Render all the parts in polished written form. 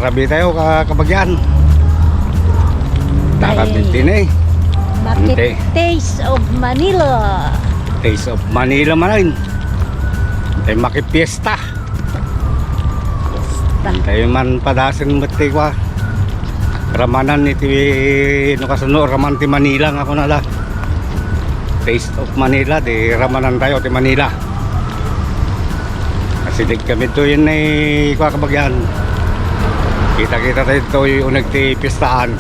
Magsarabi tayo kabagyan. Nakabinti na eh. Bakit Taste of Manila? Taste of Manila man rin. Tayo makipiesta. Tayo man padasin mati kwa. Ramanan iti no kasuno raman ti Manila nga ako nala. Taste of Manila di ramanan tayo ti Manila. Kasi dig kami to yun ay kwa kabagyan. Kita-kita tayo ito yung unag ti pistaan.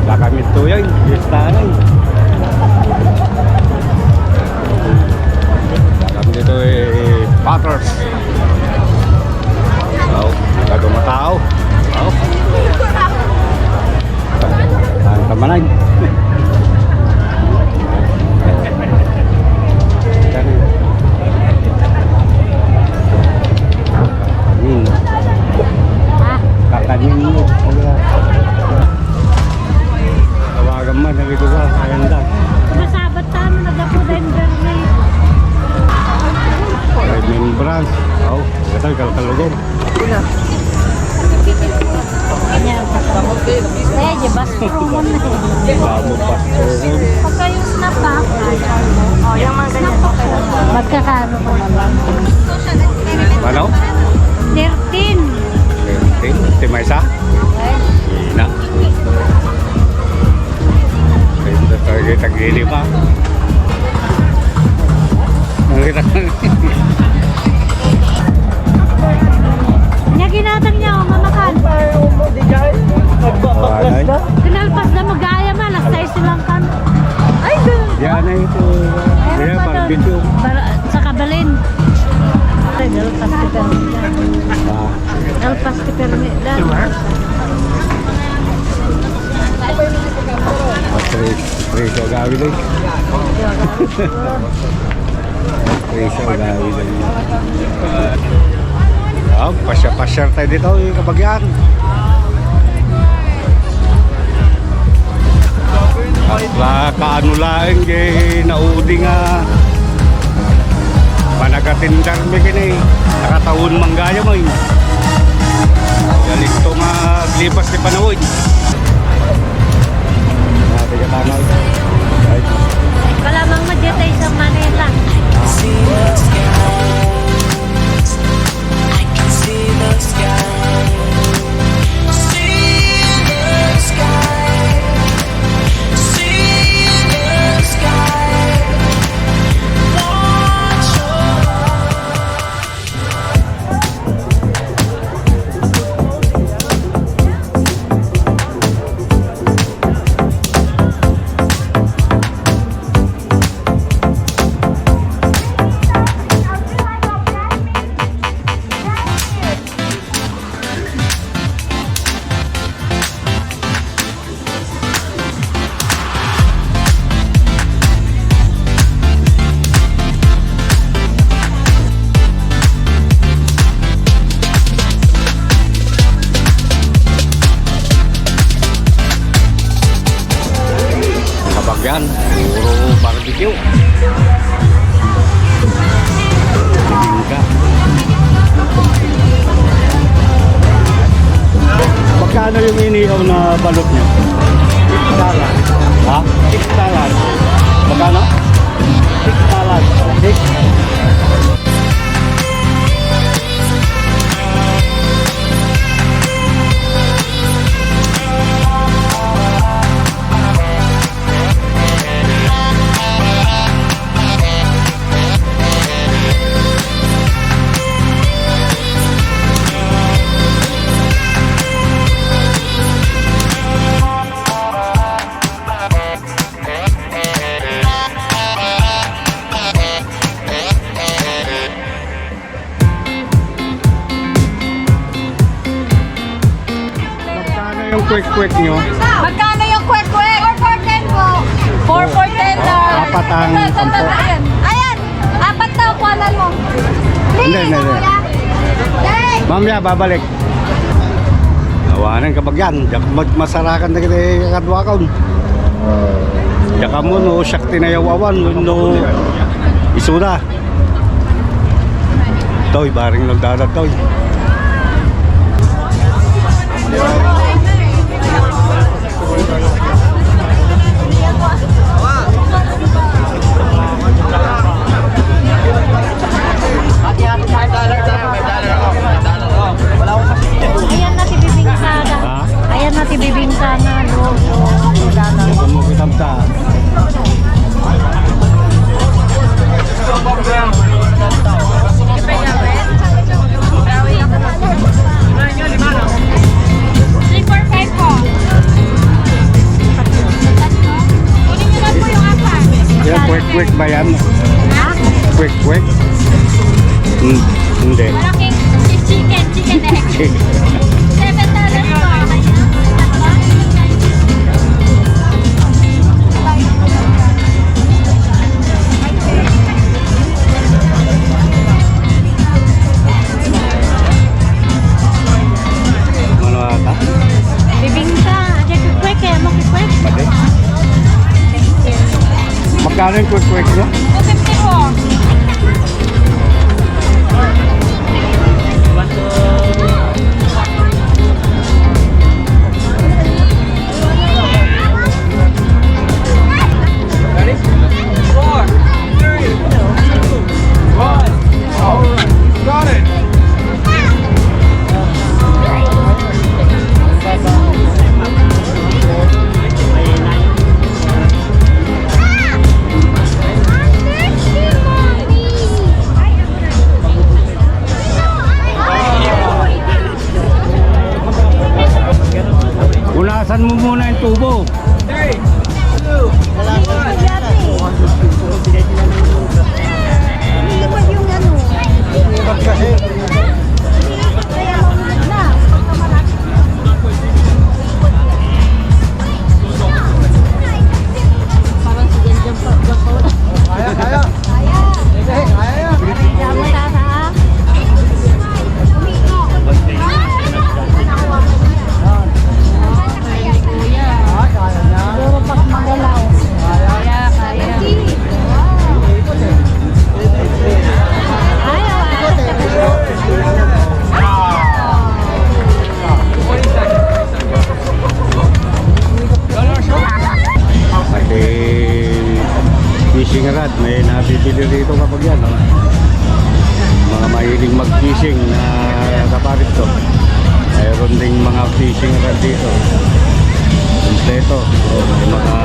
Wala kami ito yun, pistaan ay. Wala kami dito eh, Patters. Oh, nagagong matao. Oh. Ang tamanay. Kakanin mo. Tawagan man, nagito ka, kayanda. Masabat tayo, nag-apodender na eh. Remembrance. Oh, ito yung kalkalugong. Eh, di ba? Strong na eh. Bamo pastor. Pagka yung snap pa, oh, yung mga ganyan. Magkakano pa naman. Ano? 13. 13? Timay isa? Ina. Ito talaga tag-ili pa. Nya ginatang niya, oh, mamakan. Kinalpas na mag-aaya man, alas 6 silang kan. Ay, doon. Diyan na ito. Diyan, parang video. Sa Kabalin. Alpas ke Permida. Alpas ke Permida. Preso gawin din. Preso gawin din. Pasya-pasya tayo dito yung kabagyan. At kaanulain kay naudi nga panagatindan may kini nakataon manggaya mo yun. Ganito nga lipas ni panahon. Natin katanaw. Kalamang madetay sa Manila. Yan, puro barbecue. Bibingka. Magkano yung inihaw na balot nyo? $6. Ha? $6. Magkano? $6. Yung quick nyo? Magkano yung quick-quick? 4 for 10 po. 4 for 10 lang. Apat ang sampo. Ayan. Apat daw, kuwanan mo. Hindi. Mamaya, babalik. Nawanan kabagyan. Diyak masarakan na kita kadwakaw. Diyak mo no, siyak tinayawawan. No, isuda. Toy, baring nagdadat toy. ti bibingka nga no. Dala. Kung mo kitamta. Yan, quick ba yan? Quick? Hindi. Malaking chicken egg. $7 po. Ano ata? Bibingka. Aja quick eh. Mo quick. Mati? Magkano yung quick nyo? 250 po. Unasan mo muna yung tubo. Fishing rod, may nabibili rito kapag yan, no? Mga mahiling mag-fishing na kaparit ko. Mayroon ding mga fishing rod dito. Kompleto. So, may mga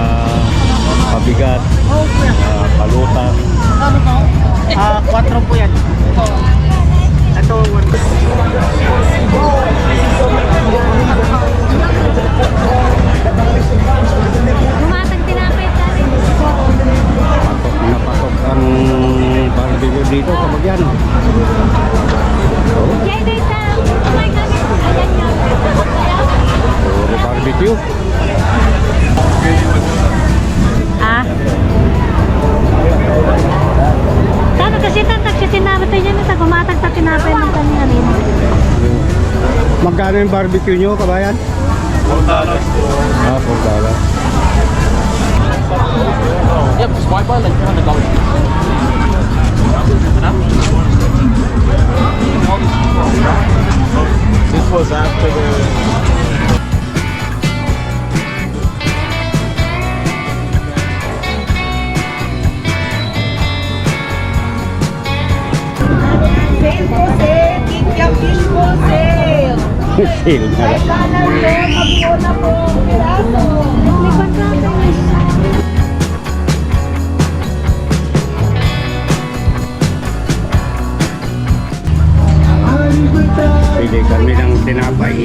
pabigat, palutang. 4 po yan. Ito, 1. Lumatag tinapay tayo. Patok na patok ang barbecue dito kapag yan. Oh, Jay, dito. Oh my God. Ayan nga. puro barbecue. Ah? Kano kasi tatag siya tinapay niya na gumatag ta tinapay ng kanya rin. Magkano yung barbecue nyo, kabayan? $4. Ah, $4. Yep, swipe on, like $200. This was after the... Sale po, sale. Kikiam fish po, sale. Sale na Ay, lang. kanan po. Kabuo na po. Piraso. May kontrata na siya. Pili kami ng tinapay.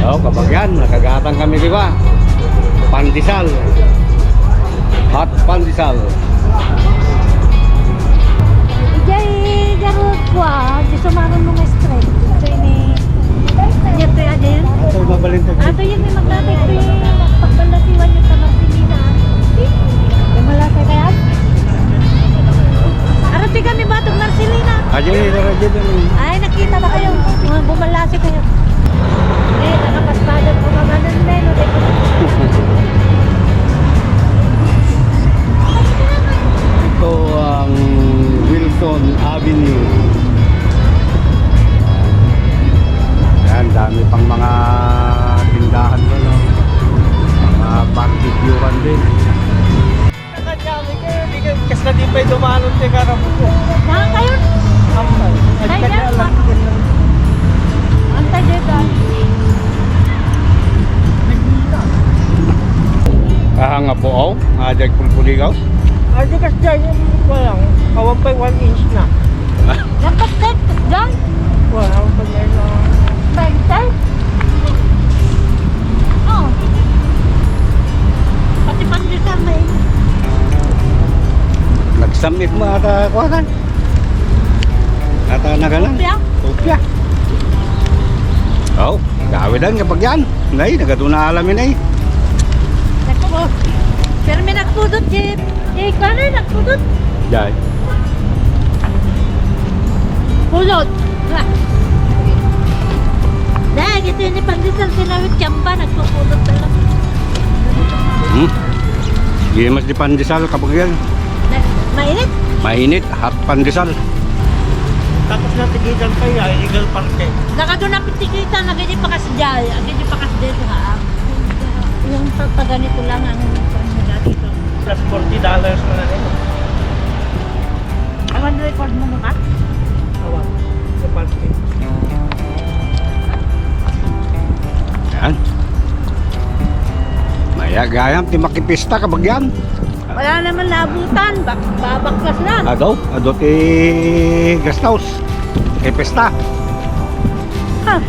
Oh, kapag yan, nakagatang kami, di ba? Pandesal. Hot pandesal. Jay, garot ko ah. Di sumaron mga strike. Ito ini. Ito aja yan. Ito, mabalin to. Ato yun may magtatay ko yung pagbalasiwan yung tanong sinina. Yung malasay kaya? Arati kami batog Marcelina. Aja ni, aja ni. Ay, nakita ba kayo? Mga bumalasi kayo. Eh, nakapaspadan ko mga ganun din. Ito ang Wilson Avenue. Ajay Pulpuligaw. Adi kasi dyan yung walang. 1.1 inch na. Dapat tek, dyan. Walang pag may na. Bente. Oh. Pati pandesal may. Nag-submit mo ata kuwakan. Ata na ganan. Kopya. Kopya. Oh, gawidan kapag yan. Ngay, nagatuna alamin ay. Naku mo. Pero may nagpudot, Jeep. Eh, kano yung nagpudot? Jay. Pudot. Dahil ito yung pandesal sinawit tiyamba, nagpupudot talaga. Hindi mas di pandesal kapag yan. Mainit. Mainit, hot pandesal. Tapos natigitan pa yung illegal parking. Nakado na pitikita, nagadi pa kasi dyan. Nagadi pa kasi dito ha. Yung pagpaganito lang ang nila dito. Plus $40 na lang ito. Awan record mo muna. Awan. Sa parking. Yan. Maya gayam, timakipista kapag yan. Wala naman naabutan. Babaklas na. Agaw, adot guest house. Kay pesta. Ha?